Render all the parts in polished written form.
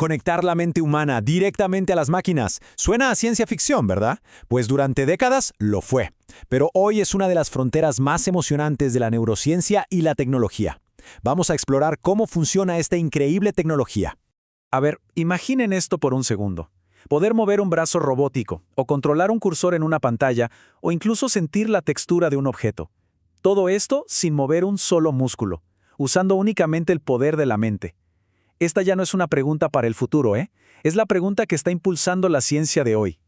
Conectar la mente humana directamente a las máquinas. Suena a ciencia ficción, ¿verdad? Pues durante décadas lo fue. Pero hoy es una de las fronteras más emocionantes de la neurociencia y la tecnología. Vamos a explorar cómo funciona esta increíble tecnología. A ver, imaginen esto por un segundo. Poder mover un brazo robótico, o controlar un cursor en una pantalla, o incluso sentir la textura de un objeto. Todo esto sin mover un solo músculo, usando únicamente el poder de la mente. Esta ya no es una pregunta para el futuro, ¿eh? Es la pregunta que está impulsando la ciencia de hoy.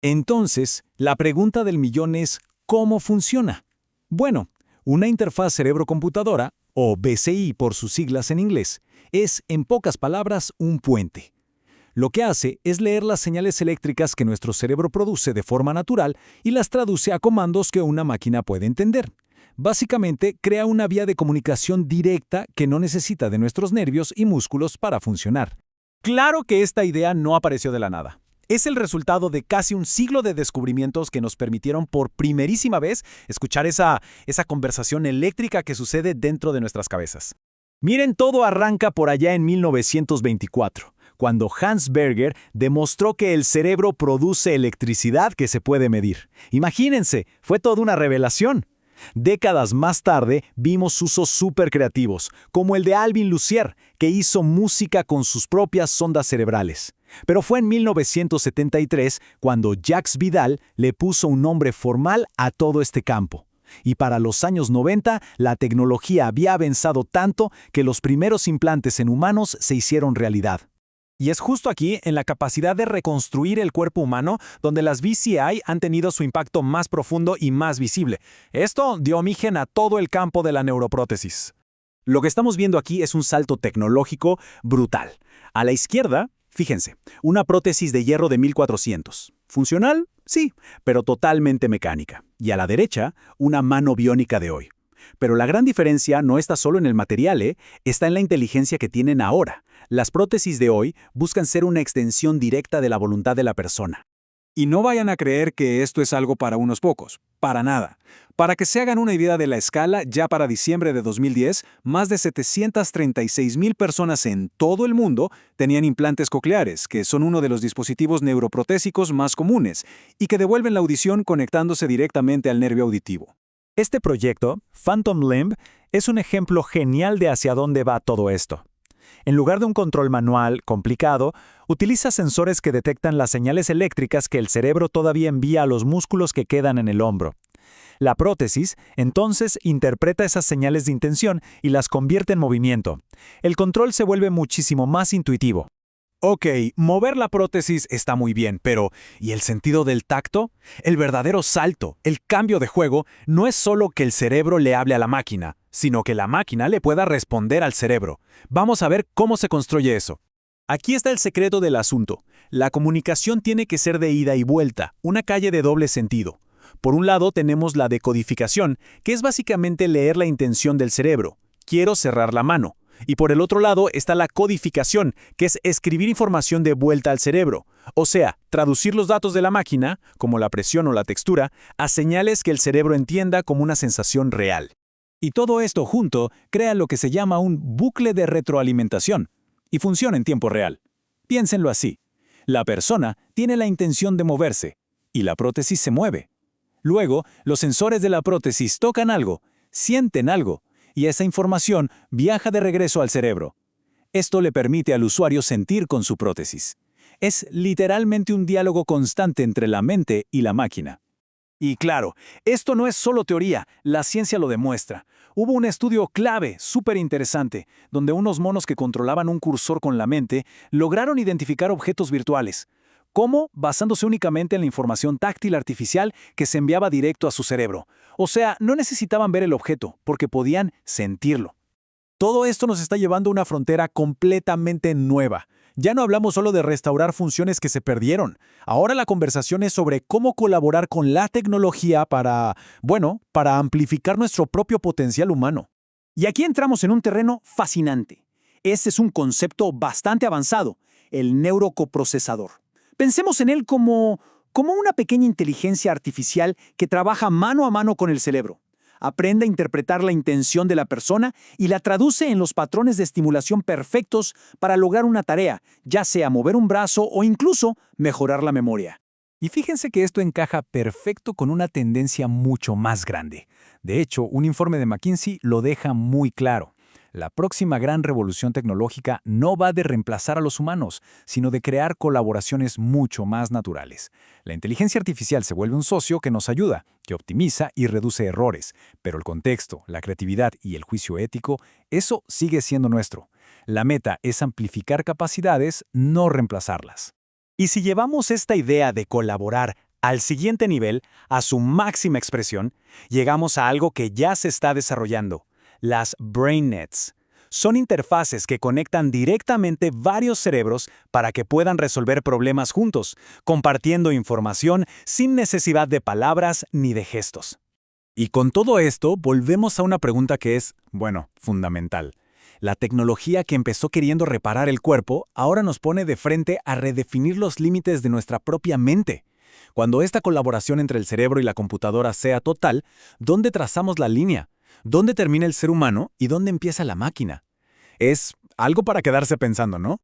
Entonces, la pregunta del millón es, ¿cómo funciona? Bueno, una interfaz cerebro-computadora, o BCI por sus siglas en inglés, es, en pocas palabras, un puente. Lo que hace es leer las señales eléctricas que nuestro cerebro produce de forma natural y las traduce a comandos que una máquina puede entender. Básicamente, crea una vía de comunicación directa que no necesita de nuestros nervios y músculos para funcionar. Claro que esta idea no apareció de la nada. Es el resultado de casi un siglo de descubrimientos que nos permitieron por primerísima vez escuchar esa conversación eléctrica que sucede dentro de nuestras cabezas. Miren, todo arranca por allá en 1924, cuando Hans Berger demostró que el cerebro produce electricidad que se puede medir. Imagínense, fue toda una revelación. Décadas más tarde vimos usos súper creativos, como el de Alvin Lucier, que hizo música con sus propias ondas cerebrales. Pero fue en 1973 cuando Jacques Vidal le puso un nombre formal a todo este campo. Y para los años 90, la tecnología había avanzado tanto que los primeros implantes en humanos se hicieron realidad. Y es justo aquí, en la capacidad de reconstruir el cuerpo humano, donde las BCI han tenido su impacto más profundo y más visible. Esto dio origen a todo el campo de la neuroprótesis. Lo que estamos viendo aquí es un salto tecnológico brutal. A la izquierda, fíjense, una prótesis de hierro de 1400. ¿Funcional? Sí, pero totalmente mecánica. Y a la derecha, una mano biónica de hoy. Pero la gran diferencia no está solo en el material, está en la inteligencia que tienen ahora. Las prótesis de hoy buscan ser una extensión directa de la voluntad de la persona. Y no vayan a creer que esto es algo para unos pocos. Para nada. Para que se hagan una idea de la escala, ya para diciembre de 2010, más de 736,000 personas en todo el mundo tenían implantes cocleares, que son uno de los dispositivos neuroprotésicos más comunes, y que devuelven la audición conectándose directamente al nervio auditivo. Este proyecto, Phantom Limb, es un ejemplo genial de hacia dónde va todo esto. En lugar de un control manual complicado, utiliza sensores que detectan las señales eléctricas que el cerebro todavía envía a los músculos que quedan en el hombro. La prótesis, entonces, interpreta esas señales de intención y las convierte en movimiento. El control se vuelve muchísimo más intuitivo. Ok, mover la prótesis está muy bien, pero ¿y el sentido del tacto? El verdadero salto, el cambio de juego, no es solo que el cerebro le hable a la máquina, sino que la máquina le pueda responder al cerebro. Vamos a ver cómo se construye eso. Aquí está el secreto del asunto. La comunicación tiene que ser de ida y vuelta, una calle de doble sentido. Por un lado tenemos la decodificación, que es básicamente leer la intención del cerebro. Quiero cerrar la mano. Y por el otro lado está la codificación, que es escribir información de vuelta al cerebro. O sea, traducir los datos de la máquina, como la presión o la textura, a señales que el cerebro entienda como una sensación real. Y todo esto junto crea lo que se llama un bucle de retroalimentación. Y funciona en tiempo real. Piénsenlo así. La persona tiene la intención de moverse, y la prótesis se mueve. Luego, los sensores de la prótesis tocan algo, sienten algo, y esa información viaja de regreso al cerebro. Esto le permite al usuario sentir con su prótesis. Es literalmente un diálogo constante entre la mente y la máquina. Y claro, esto no es solo teoría, la ciencia lo demuestra. Hubo un estudio clave, súper interesante, donde unos monos que controlaban un cursor con la mente lograron identificar objetos virtuales. ¿Cómo? Basándose únicamente en la información táctil artificial que se enviaba directo a su cerebro. O sea, no necesitaban ver el objeto, porque podían sentirlo. Todo esto nos está llevando a una frontera completamente nueva. Ya no hablamos solo de restaurar funciones que se perdieron. Ahora la conversación es sobre cómo colaborar con la tecnología para amplificar nuestro propio potencial humano. Y aquí entramos en un terreno fascinante. Este es un concepto bastante avanzado, el neurocoprocesador. Pensemos en él como una pequeña inteligencia artificial que trabaja mano a mano con el cerebro. Aprende a interpretar la intención de la persona y la traduce en los patrones de estimulación perfectos para lograr una tarea, ya sea mover un brazo o incluso mejorar la memoria. Y fíjense que esto encaja perfecto con una tendencia mucho más grande. De hecho, un informe de McKinsey lo deja muy claro. La próxima gran revolución tecnológica no va de reemplazar a los humanos, sino de crear colaboraciones mucho más naturales. La inteligencia artificial se vuelve un socio que nos ayuda, que optimiza y reduce errores, pero el contexto, la creatividad y el juicio ético, eso sigue siendo nuestro. La meta es amplificar capacidades, no reemplazarlas. Y si llevamos esta idea de colaborar al siguiente nivel, a su máxima expresión, llegamos a algo que ya se está desarrollando: las BrainNets. Son interfaces que conectan directamente varios cerebros para que puedan resolver problemas juntos, compartiendo información sin necesidad de palabras ni de gestos. Y con todo esto, volvemos a una pregunta que es, bueno, fundamental. La tecnología que empezó queriendo reparar el cuerpo, ahora nos pone de frente a redefinir los límites de nuestra propia mente. Cuando esta colaboración entre el cerebro y la computadora sea total, ¿dónde trazamos la línea? ¿Dónde termina el ser humano y dónde empieza la máquina? Es algo para quedarse pensando, ¿no?